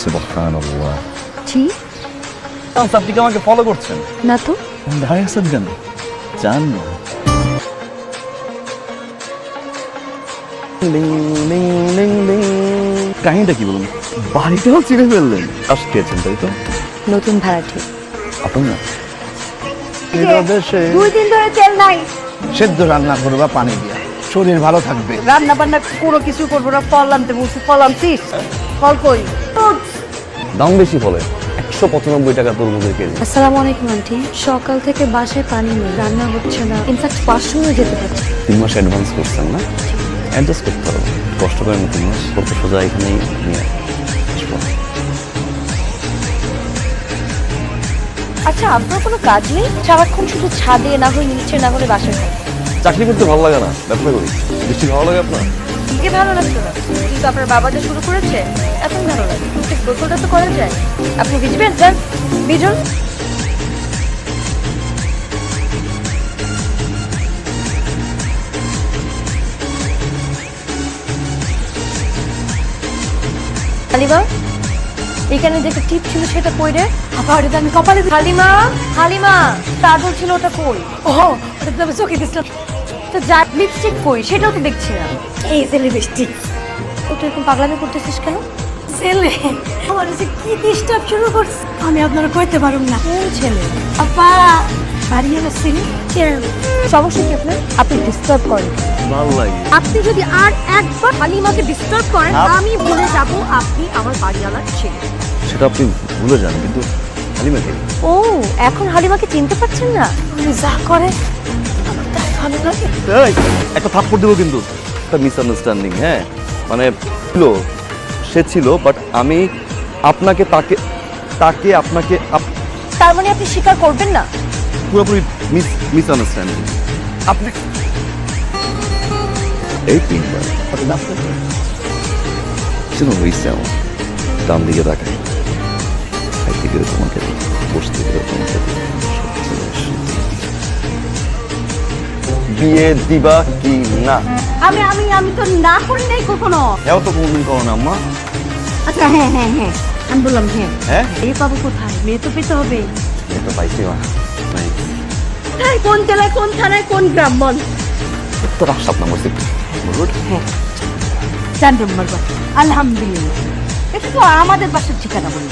সুবহানাল্লাহ। জি আপনি কি আমাকে ফলো করছেন? না তো। দাঁড়িয়ে আছেন কেন? জান না। কাহিনীটা কি বলুন? বাড়িটাও চিনে ফেললেন। আসতেছেন তাই তো? নতুন ভাড়াটে। আপন না? 2 দিন ধরে তেল নাই। সেদ্ধ রান্না করবা পানি দিয়া, শরীর ভালো থাকবে। রান্না বান্না কোনো কিছু করবো না। ফল আনতে বলছি, ফল আনছিস? ফল কই? দাম বেশি বলে। 195 টাকা তরমুজের কেজি। আসসালামু আলাইকুম আন্টি। সকাল থেকে বাসায় পানি নেই, রান্না হচ্ছে না। ইনফ্যাক্ট ওয়াশরুমে যেতে পারছি। 3 মাস অ্যাডভান্স করছেন না? অ্যাডজাস্ট করতে হবে। কষ্ট করেন না 3 মাস। কত সোজা এখানেই নিয়ে আসবো। আচ্ছা, আপনার কোনো কাজ নেই? সারাক্ষণ শুধু ছাদে, না হলে নিচে, না হলে বাসায় থাকেন। চাকরি করতে ভালো লাগে না, ব্যবসা করি। বেশি ভালো লাগে আপনার? নিজে ভালো লাগতো না, কিন্তু আপনার বাবা যে শুরু করেছে এখন ভালো লাগে। গোসলটা তো করা যায়। আপনি ভিজবেন? যান ভিজুন। হালিমা, এখানে যে একটা টিপ ছিল সেটা কই রে? আবার এটা আমি কপালে। হালিমা, হালিমা, কাজল ছিল ওটা কই? ও, ওটা তো আমি চোখে দিছিলাম। তো যা লিপস্টিক কই সেটাও তো দেখছি না। এই যে লিপস্টিক। ওটা এরকম পাগলামি করতেছিস কেন? ছেলে আমার যে কি ডিস্টার্ব শুরু করছে আমি আপনারা কইতে পারুম না। কোন ছেলে? আপা বাড়ি আসছেন? সমস্যা কি আপনার? আপনি ডিস্টার্ব করেন। ভালো লাগে। আপনি যদি আর একবার হালিমাকে ডিস্টার্ব করেন আমি ভুলে যাব আপনি আমার বাড়িওয়ালার ছেলে। সেটা আপনি ভুলে যান, কিন্তু হালিমাকে। ও, এখন হালিমাকে চিনতে পারছেন না? উনি যা করে আমার তাই ভালো লাগে। এই, একটা থাপ্পড় দেবো কিন্তু। একটা মিসআন্ডারস্ট্যান্ডিং। হ্যাঁ, মানে সে ছিল, বাট আমি আপনাকে তাকে আপনাকে তার মানে আপনি স্বীকার করবেন না? পুরোপুরি মিসআন্ডারস্ট্যান্ডিং। আপনি এই 3 বার শুনো হয়েছে আমার। ডান দিকে তাকাই, খাইতে গেলে তোমাকে দিই, বসতে গেলে তোমাকে দিই। বিয়ে দিবা কি না? আমি আমি আমি তো না করি নাই কখনো। এও তো কোনদিন করো না আম্মা। আচ্ছা, হ্যাঁ হ্যাঁ হ্যাঁ, আমি বললাম হ্যাঁ। হ্যাঁ, এই পাবো কোথায়? মেয়ে তো পেতে হবে। এই তো পাইছি মা। নাই তাই কোন জেলায়, কোন থানায়, কোন গ্রাম বল? তো রাস্তার নাম হচ্ছে গুড। চার নম্বর বাস। আলহামদুলিল্লাহ, এটা তো আমাদের বাসার ঠিকানা বলি।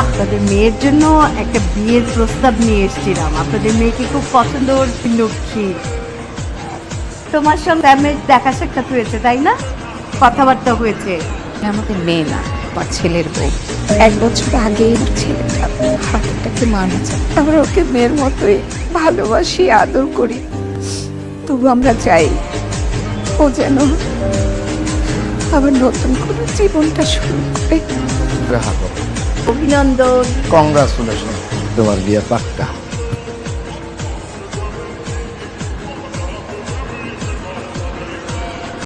আপনাদের মেয়ের জন্য একটা বিয়ের প্রস্তাব নিয়ে এসেছিলাম। আপনাদের মেয়েকে খুব পছন্দ, লক্ষ্মী। তোমার সঙ্গে দেখা সাক্ষাৎ হয়েছে তাই না? কথাবার্তা হয়েছে। আমাদের মেয়ে না, আমার ছেলের বউ। 1 বছর আগে ছেলেটা হাতটাকে মারা যায়। আমরা ওকে মেয়ের মতোই ভালোবাসি, আদর করি। তবু আমরা চাই ও যেন আবার নতুন করে জীবনটা শুরু করে। রাহা করো। অভিনন্দন। কংগ্রাচুলেশন, তোমার বিয়ে পাক্কা।